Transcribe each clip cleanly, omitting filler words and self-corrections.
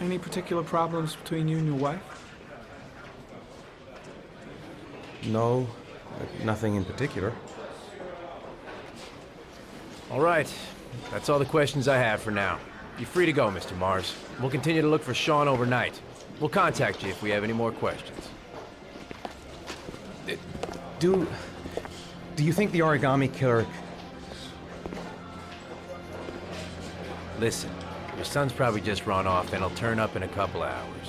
Any particular problems between you and your wife? No, nothing in particular. All right. That's all the questions I have for now. You're free to go, Mr. Mars. We'll continue to look for Sean overnight. We'll contact you if we have any more questions. Do you think the origami killer... Listen, your son's probably just run off and he'll turn up in a couple of hours.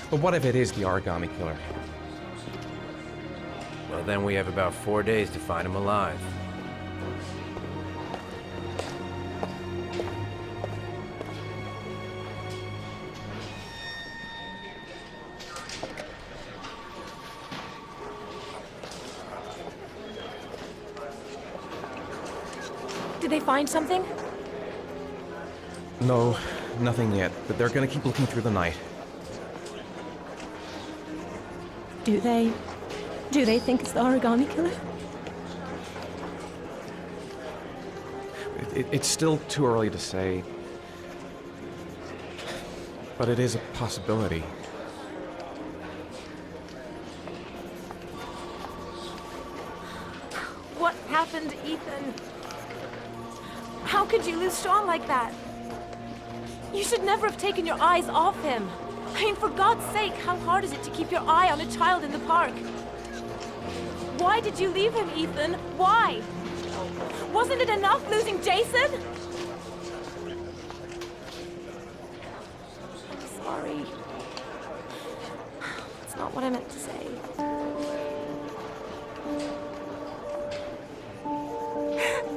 But what if it is the origami killer? Well, then we have about 4 days to find him alive. Did they find something? No, nothing yet, but they're gonna keep looking through the night. Do they think it's the origami killer? It's still too early to say, but it is a possibility. What happened, Ethan? How could you lose Sean like that? You should never have taken your eyes off him. I mean, for God's sake, how hard is it to keep your eye on a child in the park? Why did you leave him, Ethan? Why? Wasn't it enough losing Jason? I'm sorry. It's not what I meant to say.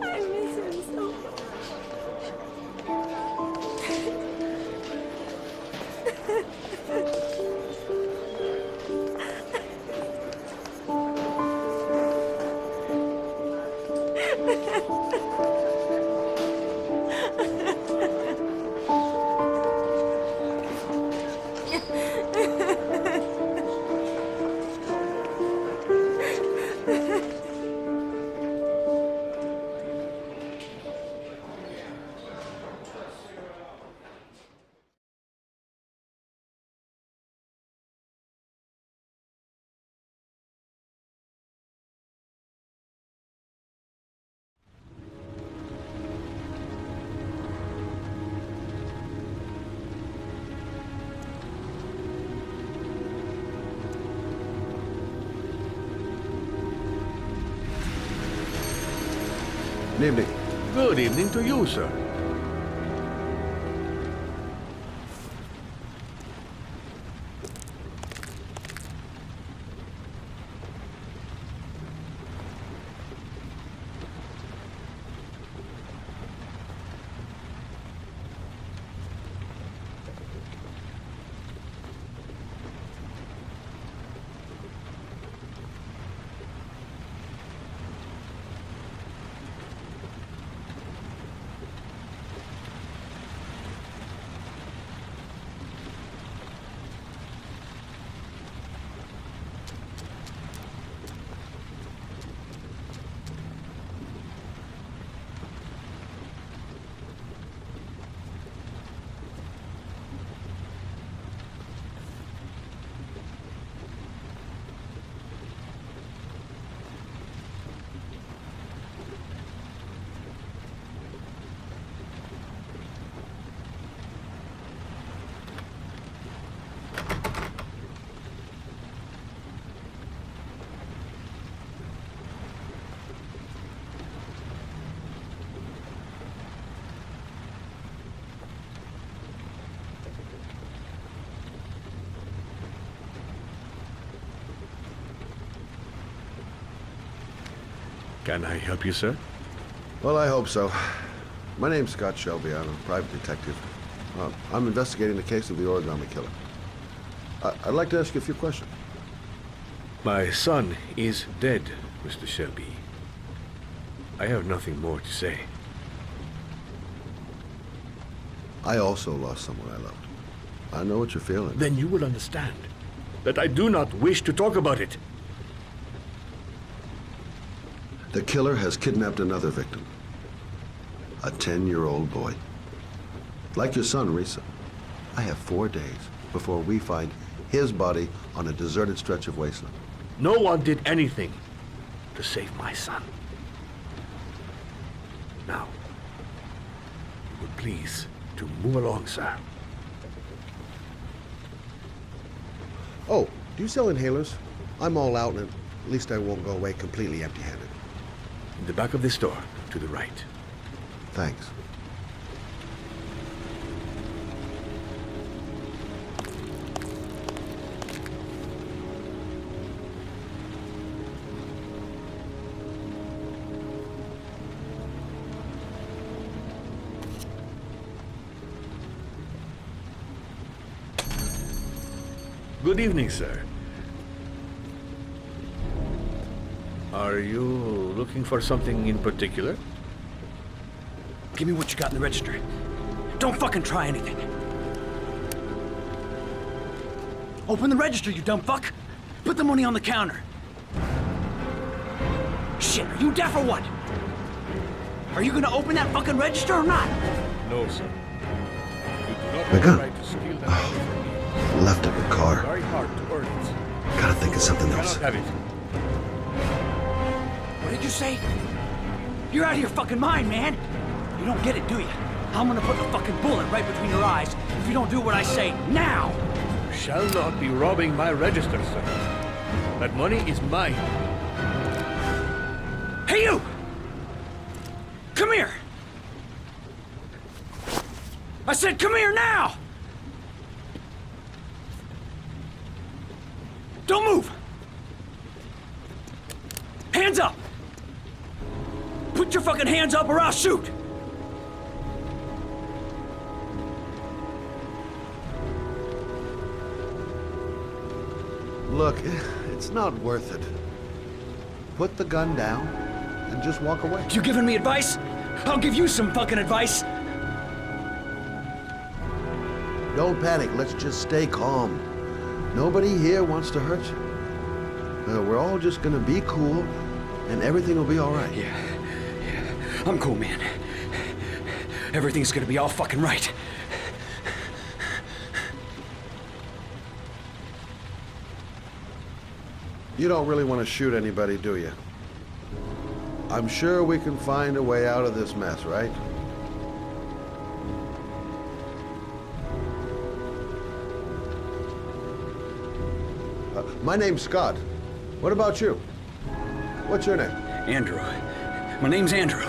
I miss him so much. Good evening. Good evening to you, sir. Can I help you, sir? Well, I hope so. My name's Scott Shelby. I'm a private detective. I'm investigating the case of the origami killer. I'd like to ask you a few questions. My son is dead, Mr. Shelby. I have nothing more to say. I also lost someone I loved. I know what you're feeling. Then you will understand that I do not wish to talk about it. The killer has kidnapped another victim. A 10-year-old boy. Like your son, Risa. I have 4 days before we find his body on a deserted stretch of wasteland. No one did anything to save my son. Now, you would please to move along, sir. Oh, do you sell inhalers? I'm all out, and at least I won't go away completely empty-handed. In the back of the store, to the right. Thanks. Good evening, sir. Are you looking for something in particular? Give me what you got in the register. Don't fucking try anything. Open the register, you dumb fuck. Put the money on the counter. Shit, are you deaf or what? Are you gonna open that fucking register or not? No, sir. You do not My have gun. the right to steal that money from me. Left it in the car. Very hard to earn it. Gotta think of something You else. cannot have it. What did you say? You're out of your fucking mind, man. You don't get it, do you? I'm gonna put a fucking bullet right between your eyes if you don't do what I say now. You shall not be robbing my register, sir. That money is mine. Hey, you! Come here! I said come here now! Don't move! Hands up! Put your fucking hands up or I'll shoot! Look, it's not worth it. Put the gun down and just walk away. You giving me advice? I'll give you some fucking advice. Don't panic. Let's just stay calm. Nobody here wants to hurt you. We're all just gonna be cool, and everything will be all right. Yeah. I'm cool, man. Everything's gonna be all fucking right. You don't really want to shoot anybody, do you? I'm sure we can find a way out of this mess, right? My name's Scott. What about you? What's your name? Andrew. My name's Andrew.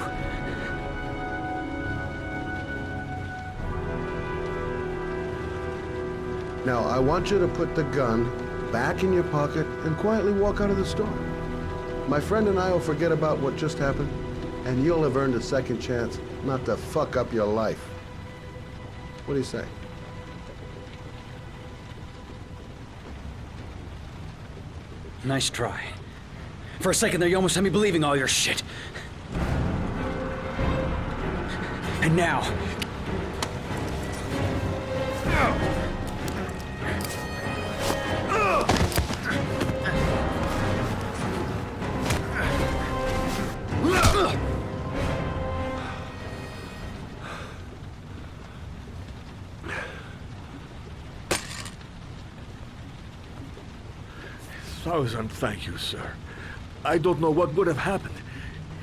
Now, I want you to put the gun back in your pocket and quietly walk out of the store. My friend and I will forget about what just happened, and you'll have earned a second chance not to fuck up your life. What do you say? Nice try. For a second there, you almost had me believing all your shit. And now... Thousand thank you, sir. I don't know what would have happened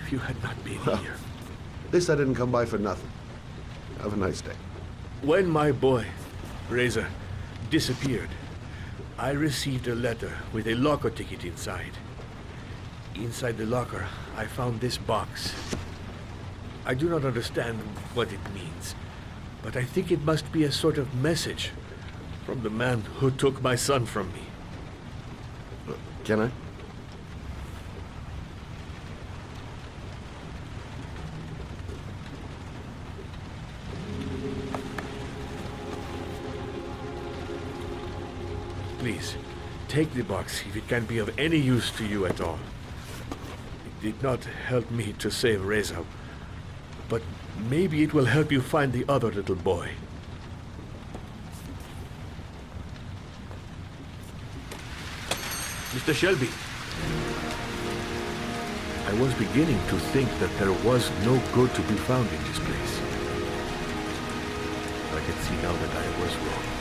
if you had not been here. At least I didn't come by for nothing. Have a nice day. When my boy, Reza, disappeared, I received a letter with a locker ticket inside. Inside the locker, I found this box. I do not understand what it means, but I think it must be a sort of message from the man who took my son from me. Can I? Please, take the box if it can be of any use to you at all. It did not help me to save Reza, but maybe it will help you find the other little boy. Mr. Shelby, I was beginning to think that there was no good to be found in this place. can see now that I was wrong.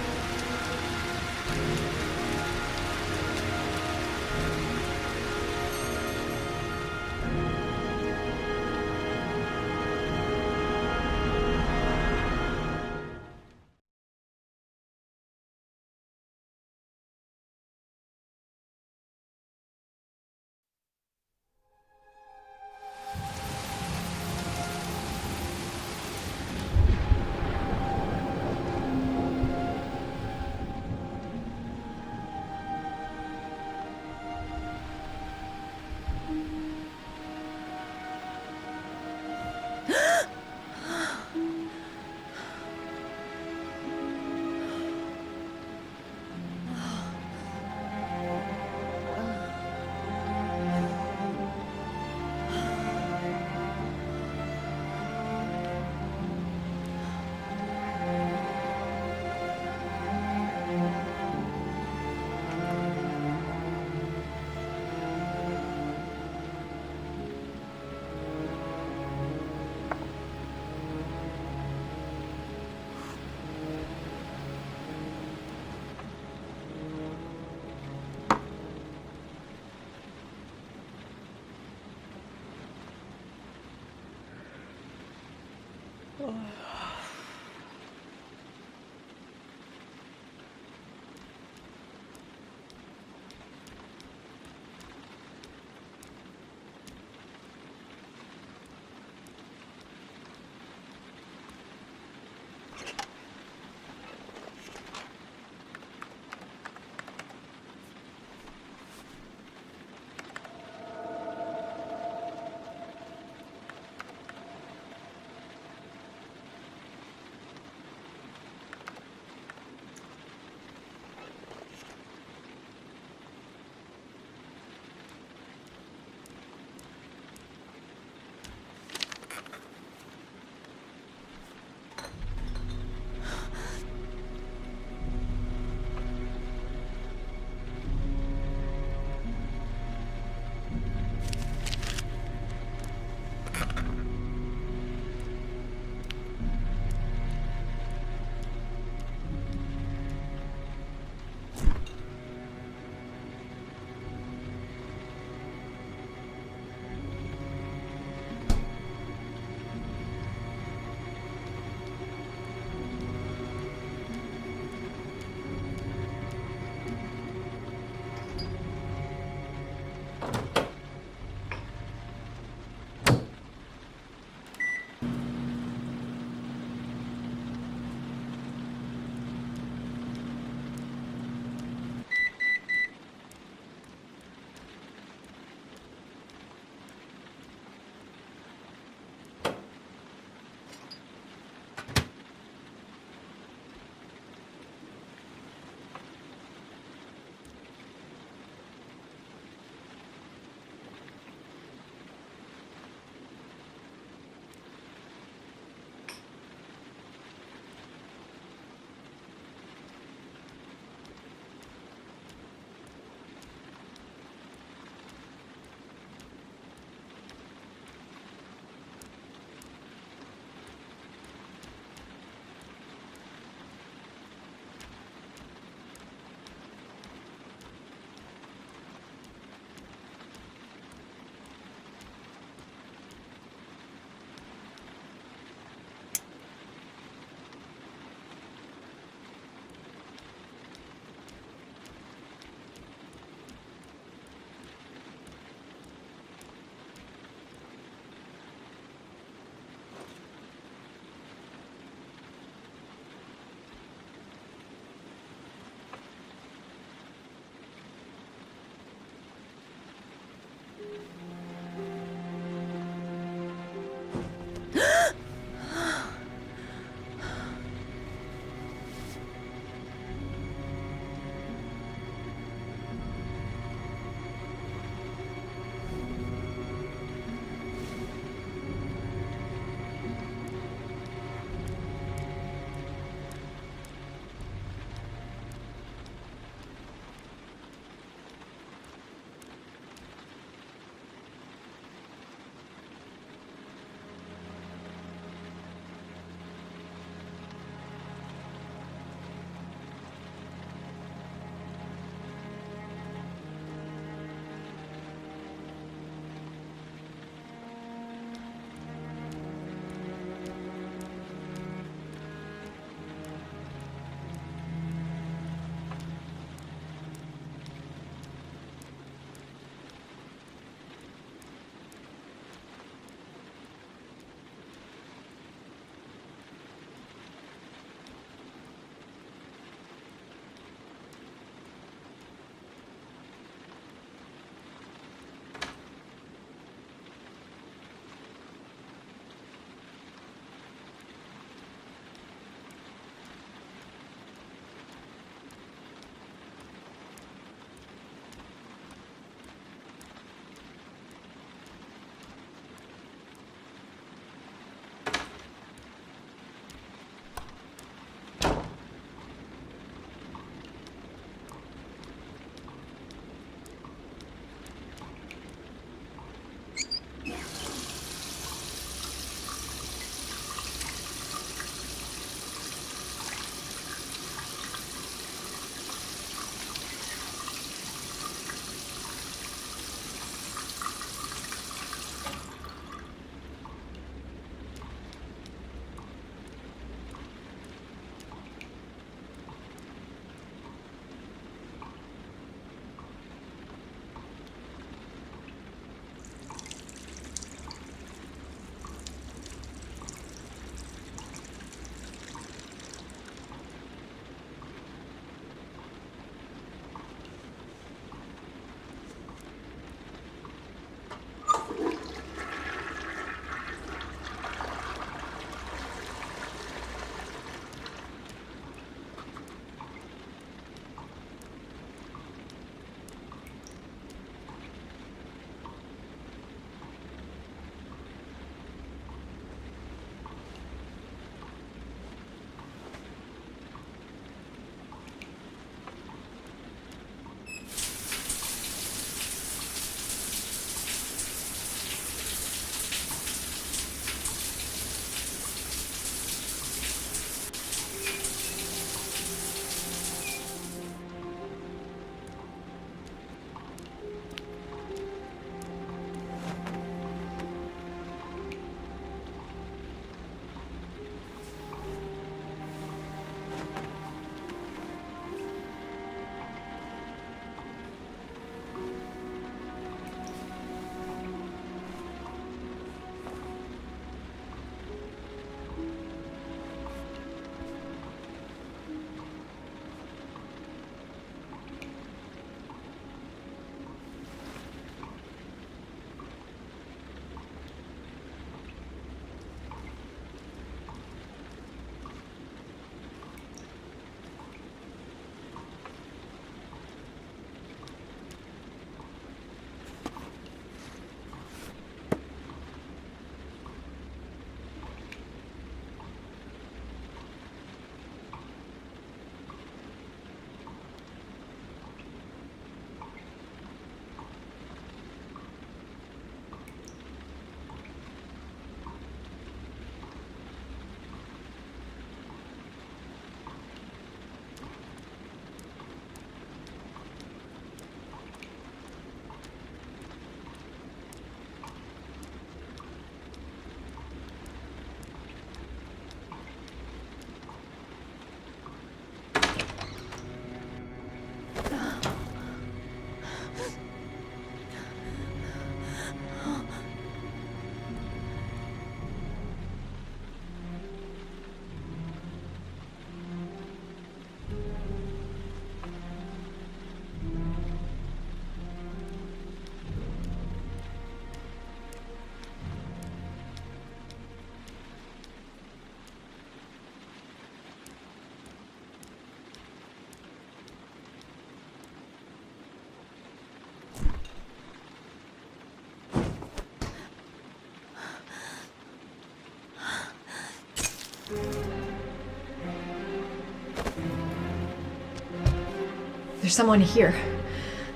There's someone here.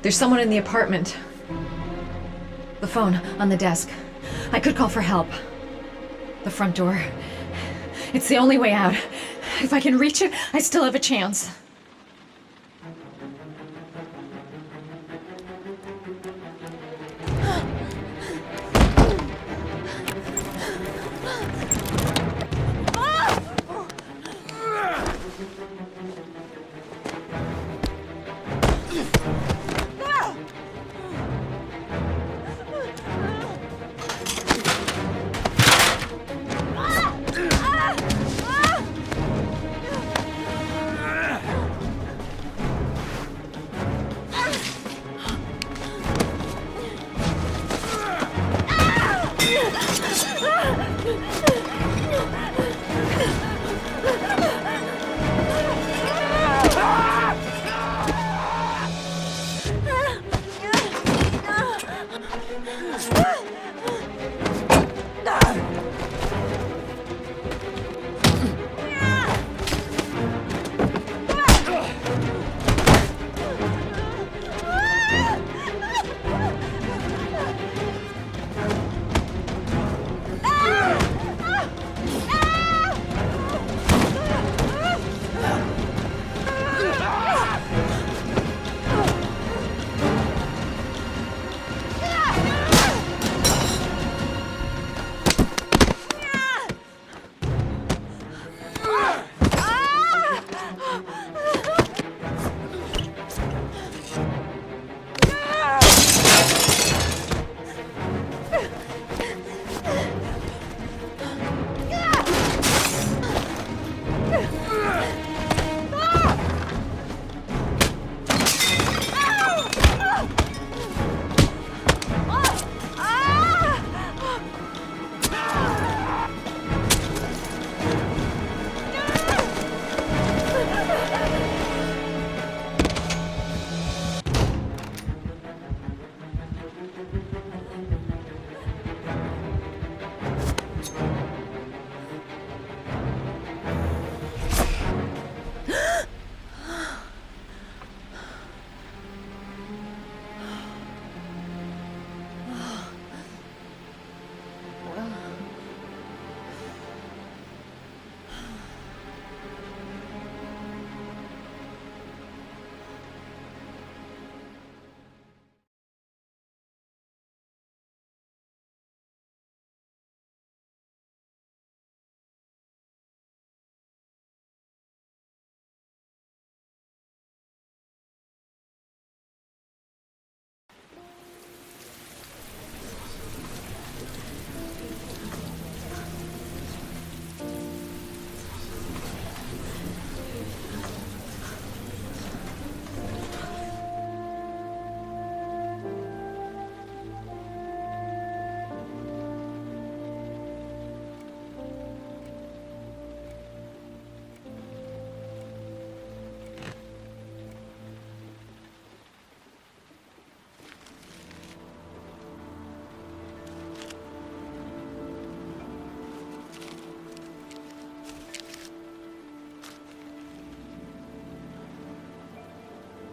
There's someone in the apartment. The phone on the desk. I could call for help. The front door. It's the only way out. If I can reach it, I still have a chance.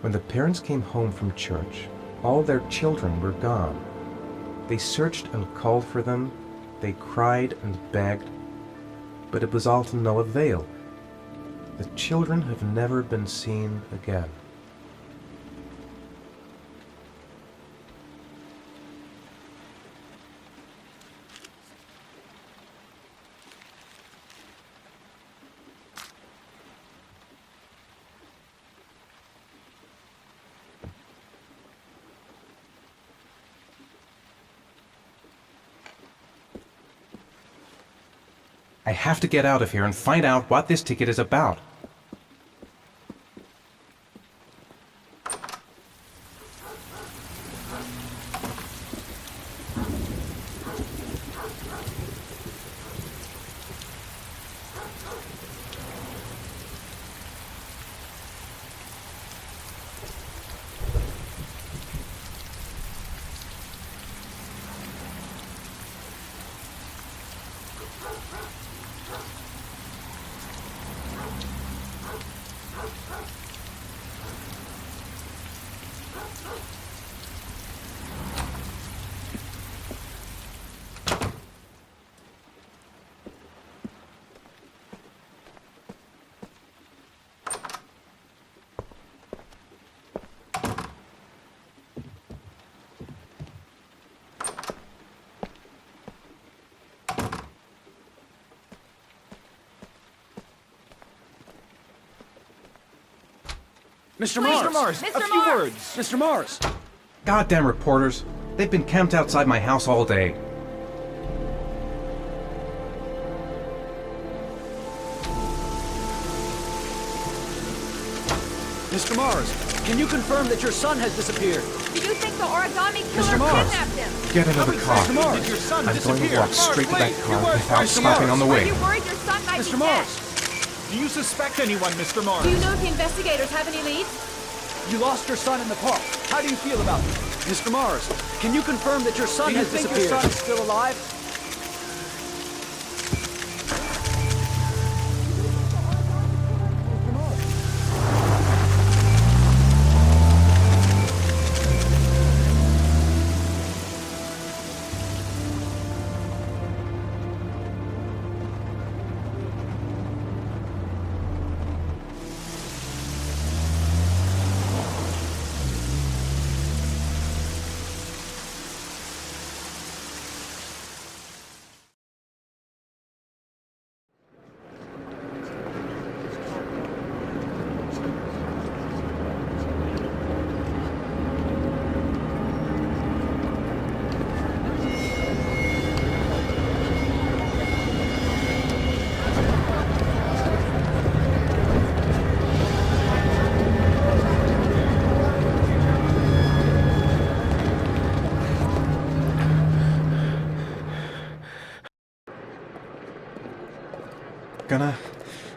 When the parents came home from church, all their children were gone. They searched and called for them, they cried and begged, but it was all to no avail. The children have never been seen again. I have to get out of here and find out what this ticket is about. Mr. Mars! Mr. Mars, Mr. a few Mars. words. Mr. Mars! Goddamn reporters. They've been camped outside my house all day. Mr. Mars, can you confirm that your son has disappeared? Do you think the origami killer Mr. Mars. kidnapped him? Get into the car. Mr. Mars! Did your son I'm going to disappear? walk straight to that Wait, car you were- without Mr. stopping on the Mars. Are way. you worried your son might Mr. be Mars! dead? Do you suspect anyone, Mr. Mars? Do you know if the investigators have any leads? You lost your son in the park. How do you feel about it? Mr. Mars, can you confirm that your son Do you has think disappeared? your son is still alive?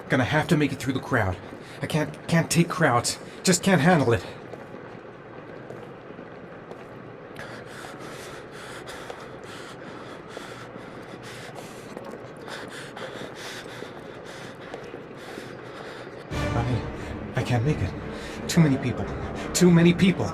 Gonna have to make it through the crowd. I can't take crowds. Just can't handle it. I can't make it. Too many people. Too many people.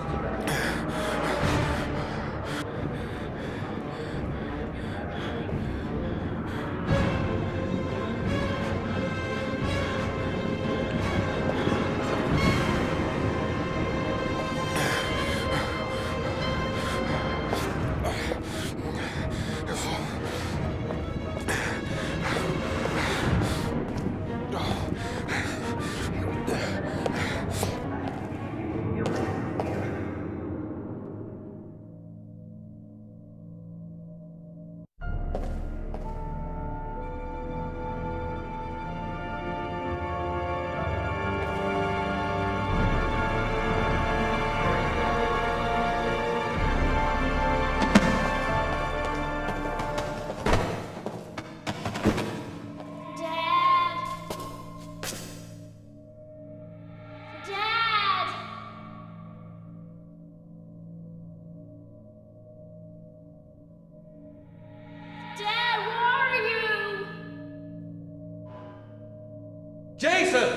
Jason!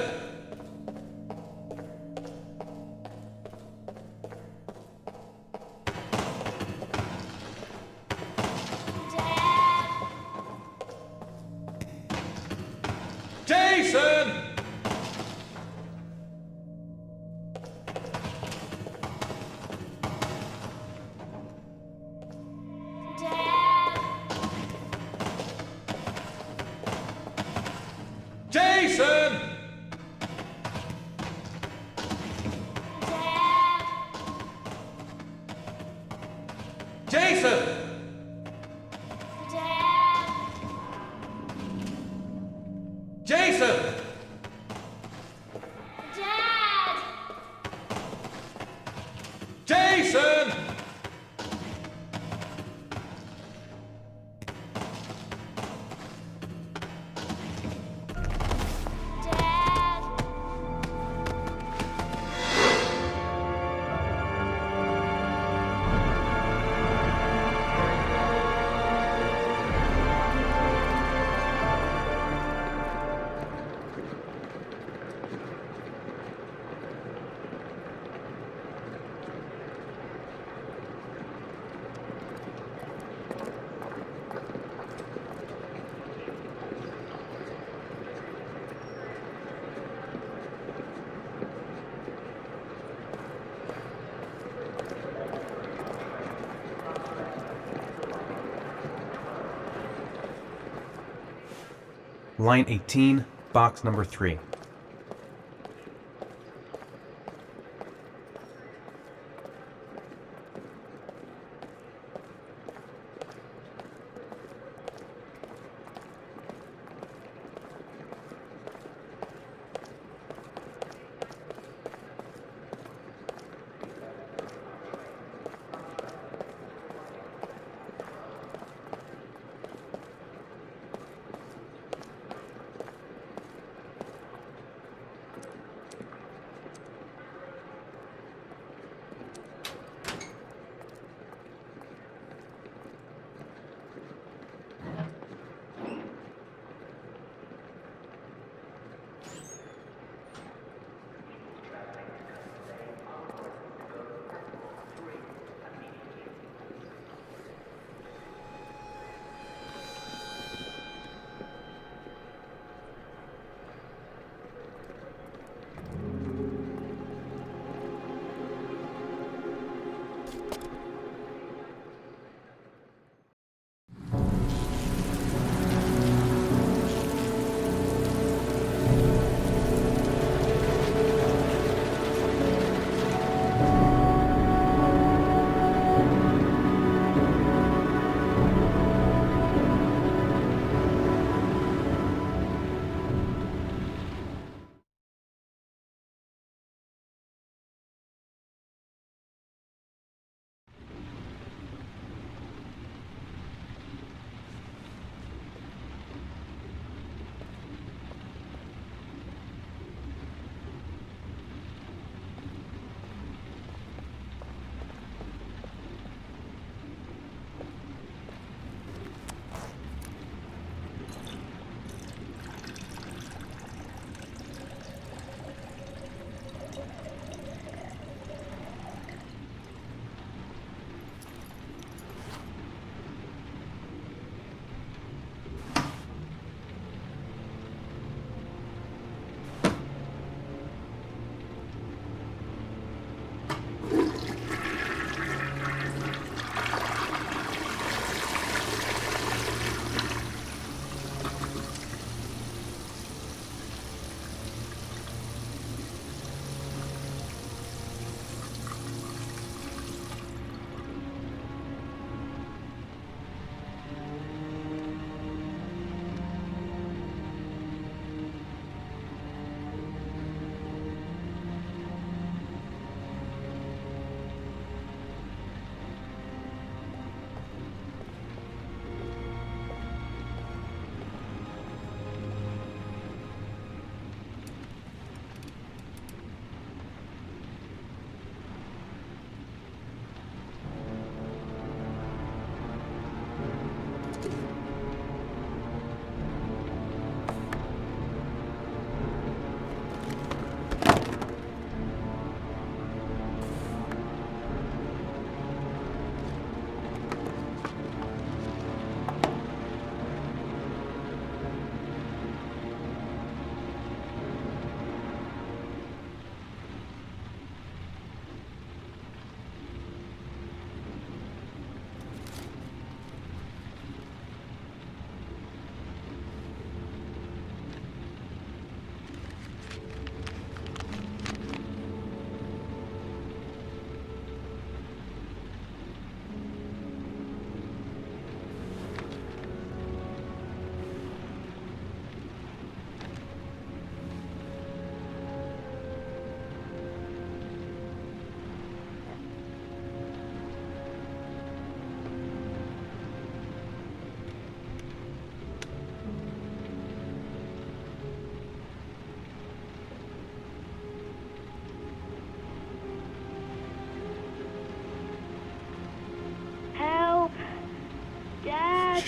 Jason! Jason! Jason! Jason! Jason! Line 18, box number 3.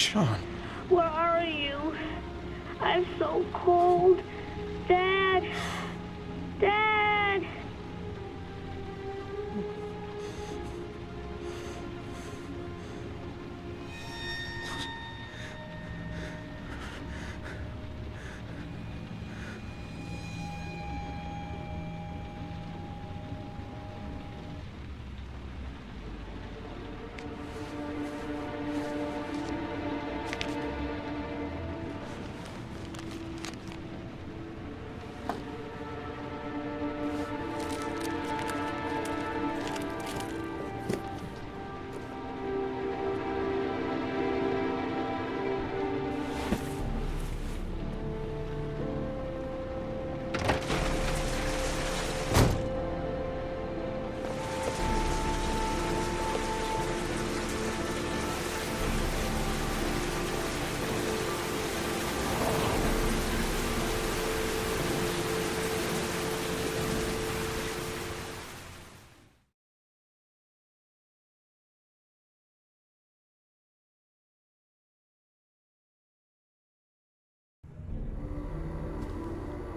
Sean. Where are you? I'm so cold. Dad! Dad!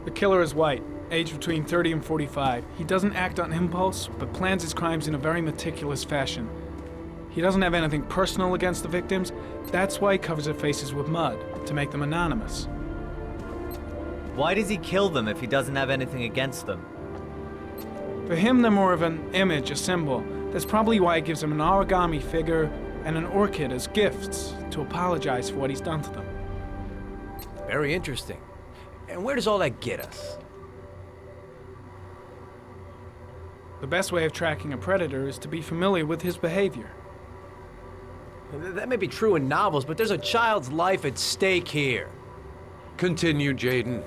The killer is white, aged between 30 and 45. He doesn't act on impulse, but plans his crimes in a very meticulous fashion. He doesn't have anything personal against the victims. That's why he covers their faces with mud, to make them anonymous. Why does he kill them if he doesn't have anything against them? For him, they're more of an image, a symbol. That's probably why he gives them an origami figure and an orchid as gifts to apologize for what he's done to them. Very interesting. And where does all that get us? The best way of tracking a predator is to be familiar with his behavior. That may be true in novels, but there's a child's life at stake here. Continue, Jaden.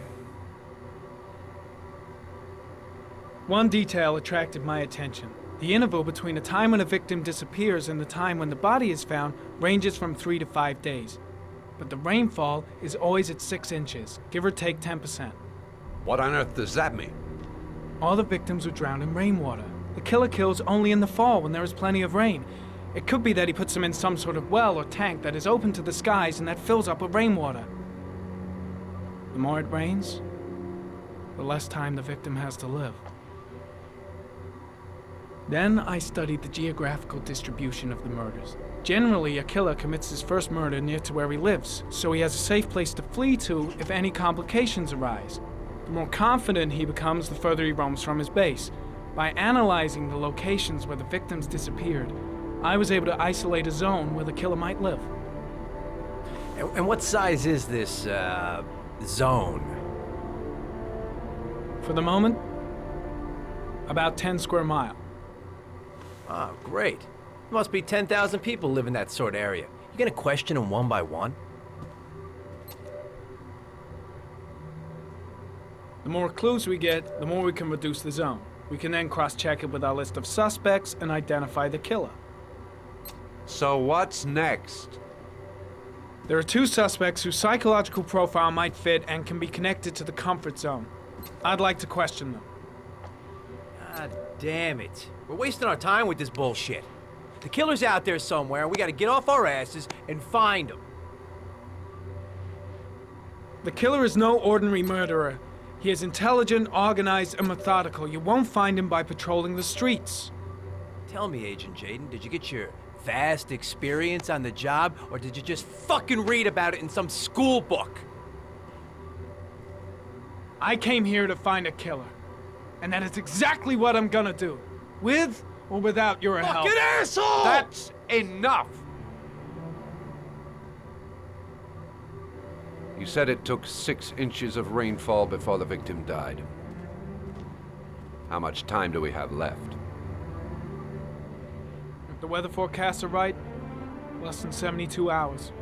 One detail attracted my attention. The interval between the time when a victim disappears and the time when the body is found ranges from 3 to 5 days. But the rainfall is always at 6 inches, give or take 10%. What on earth does that mean? All the victims were drowned in rainwater. The killer kills only in the fall when there is plenty of rain. It could be that he puts them in some sort of well or tank that is open to the skies and that fills up with rainwater. The more it rains, the less time the victim has to live. Then I studied the geographical distribution of the murders. Generally, a killer commits his first murder near to where he lives, so he has a safe place to flee to if any complications arise. The more confident he becomes, the further he roams from his base. By analyzing the locations where the victims disappeared, I was able to isolate a zone where the killer might live. And what size is this, zone? For the moment, about 10 square miles. Oh, great. There must be 10,000 people live in that sort of area. You gonna question them one by one? The more clues we get, the more we can reduce the zone. We can then cross-check it with our list of suspects and identify the killer. So what's next? There are 2 suspects whose psychological profile might fit and can be connected to the comfort zone. I'd like to question them. God damn it. We're wasting our time with this bullshit. The killer's out there somewhere, and we gotta get off our asses and find him. The killer is no ordinary murderer. He is intelligent, organized, and methodical. You won't find him by patrolling the streets. Tell me, Agent Jaden, did you get your vast experience on the job, or did you just fucking read about it in some school book? I came here to find a killer. And that is exactly what I'm gonna do. With or without your help. Fucking asshole! That's enough! You said it took 6 inches of rainfall before the victim died. How much time do we have left? If the weather forecasts are right, less than 72 hours.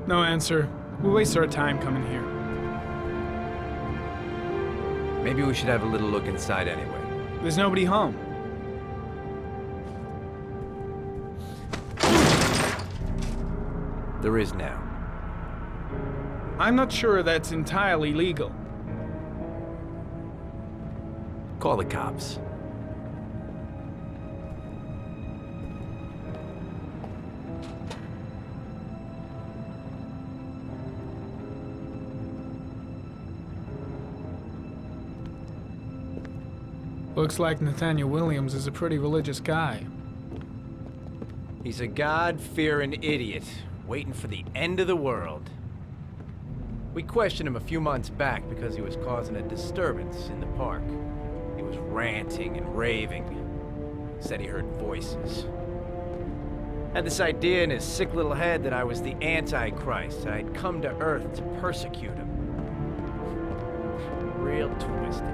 No answer. We waste our time coming here. Maybe we should have a little look inside anyway. There's nobody home. There is now. I'm not sure that's entirely legal. Call the cops. Looks like Nathaniel Williams is a pretty religious guy. He's a God-fearing idiot, waiting for the end of the world. We questioned him a few months back because he was causing a disturbance in the park. He was ranting and raving. Said he heard voices. Had this idea in his sick little head that I was the Antichrist. I'd come to Earth to persecute him. Real twisted.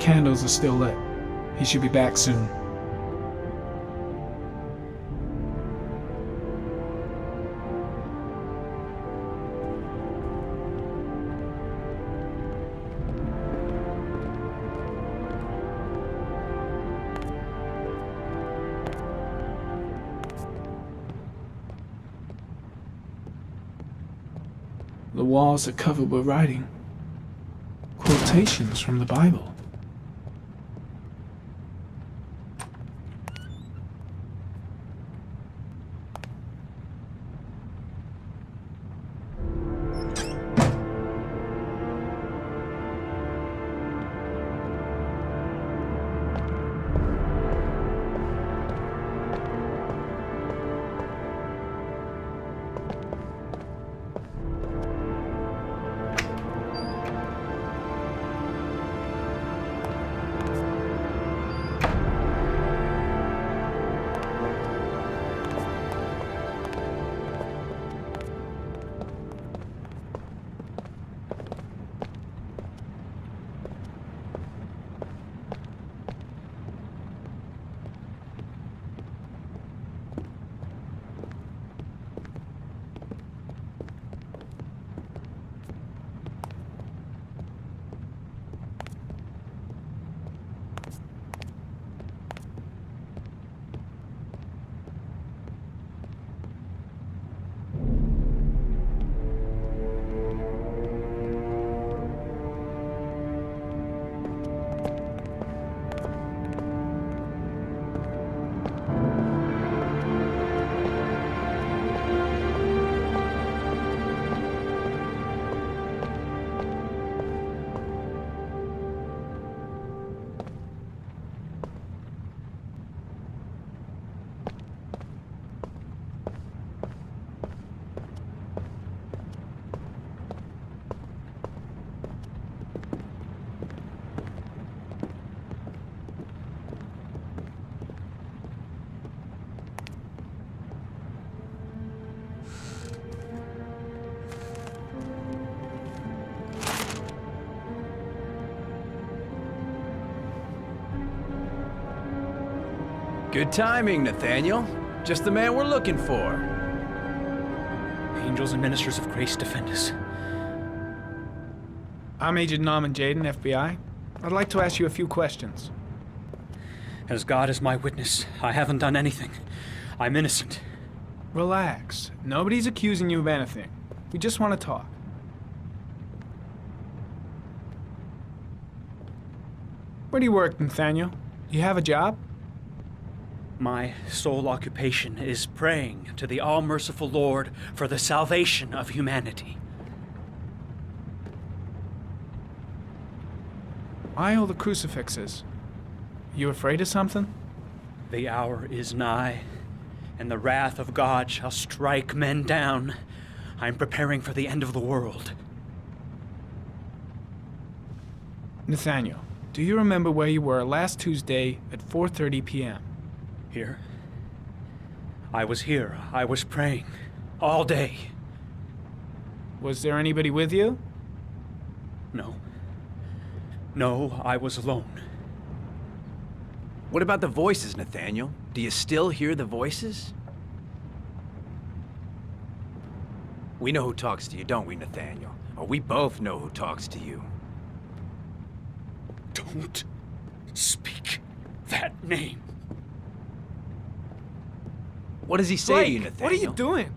Candles are still lit. He should be back soon. The walls are covered with writing. Quotations from the Bible. Good timing, Nathaniel. Just the man we're looking for. Angels and ministers of grace defend us. I'm Agent Norman Jaden, FBI. I'd like to ask you a few questions. As God is my witness, I haven't done anything. I'm innocent. Relax. Nobody's accusing you of anything. We just want to talk. Where do you work, Nathaniel? Do you have a job? My sole occupation is praying to the all-merciful Lord for the salvation of humanity. Why all the crucifixes? You afraid of something? The hour is nigh, and the wrath of God shall strike men down. I'm preparing for the end of the world. Nathaniel, do you remember where you were last Tuesday at 4:30 p.m.? Here? I was here. I was praying. All day. Was there anybody with you? No. No, I was alone. What about the voices, Nathaniel? Do you still hear the voices? We know who talks to you, don't we, Nathaniel? Or we both know who talks to you. Don't speak that name. What does he say Blake, to you, Nathaniel? what are you doing?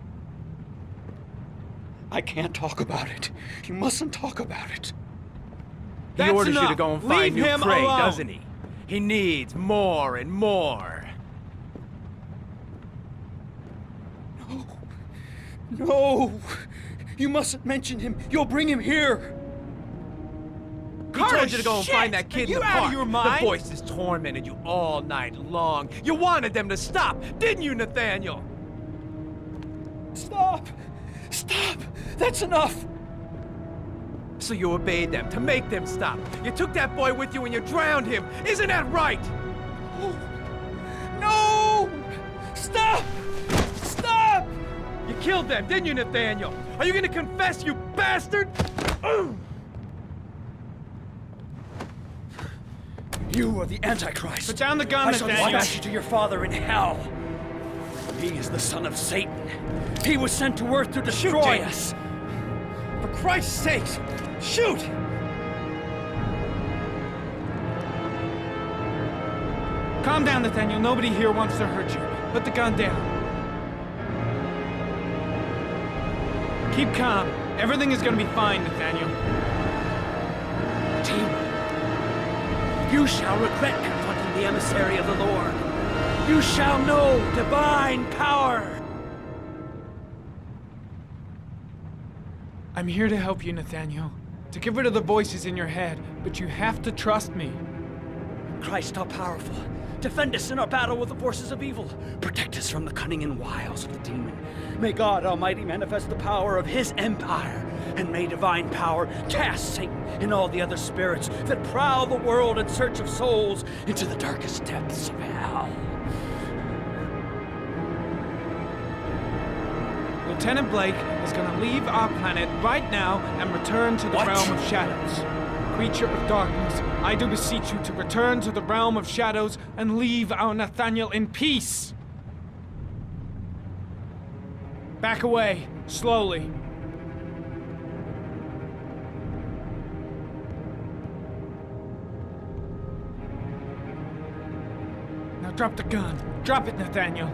I can't talk about it. You mustn't talk about it. He That's orders you to enough. go and Leave find new him prey, alone. doesn't he? He needs more and more. No! You mustn't mention him. You'll bring him here. He told you to go and shit! find that kid Are in you the out of park. your mind? The voices tormented you all night long. You wanted them to stop, didn't you, Nathaniel? Stop! Stop! That's enough! So you obeyed them to make them stop. You took that boy with you and you drowned him. Isn't that right? No! Stop! Stop! You killed them, didn't you, Nathaniel? Are you gonna confess, you bastard? You are the Antichrist. Put down the gun, I shall Nathaniel. dispatch you to your father in hell. He is the son of Satan. He was sent to Earth to destroy us. For Christ's sake, shoot! Calm down, Nathaniel. Nobody here wants to hurt you. Put the gun down. Keep calm. Everything is gonna be fine, Nathaniel. Team, you shall regret confronting the emissary of the Lord. You shall know divine power. I'm here to help you, Nathaniel. To get rid of the voices in your head, but you have to trust me. Christ all powerful, defend us in our battle with the forces of evil. Protect us from the cunning and wiles of the demon. May God Almighty manifest the power of his empire, and may divine power cast Satan and all the other spirits that prowl the world in search of souls into the darkest depths of hell. Lieutenant Blake is gonna leave our planet right now and return to the What? realm of shadows. Creature of darkness, I do beseech you to return to the realm of shadows and leave our Nathaniel in peace. Back away, slowly. Now drop the gun. Drop it, Nathaniel.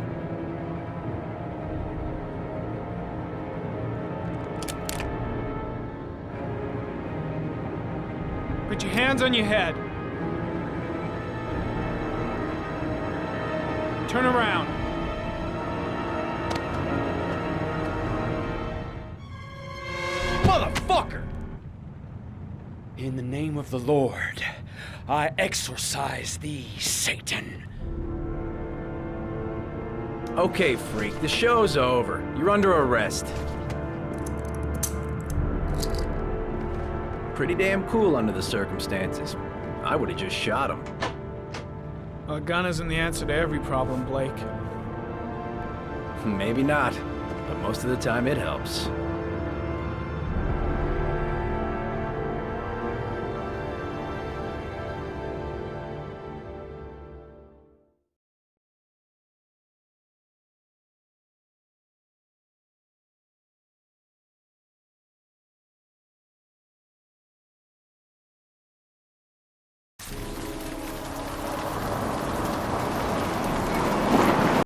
Put your hands on your head. Turn around. Motherfucker! In the name of the Lord, I exorcise thee, Satan. Okay, freak, the show's over. You're under arrest. Pretty damn cool under the circumstances. I would've just shot him. A gun isn't the answer to every problem, Blake. Maybe not, but most of the time it helps.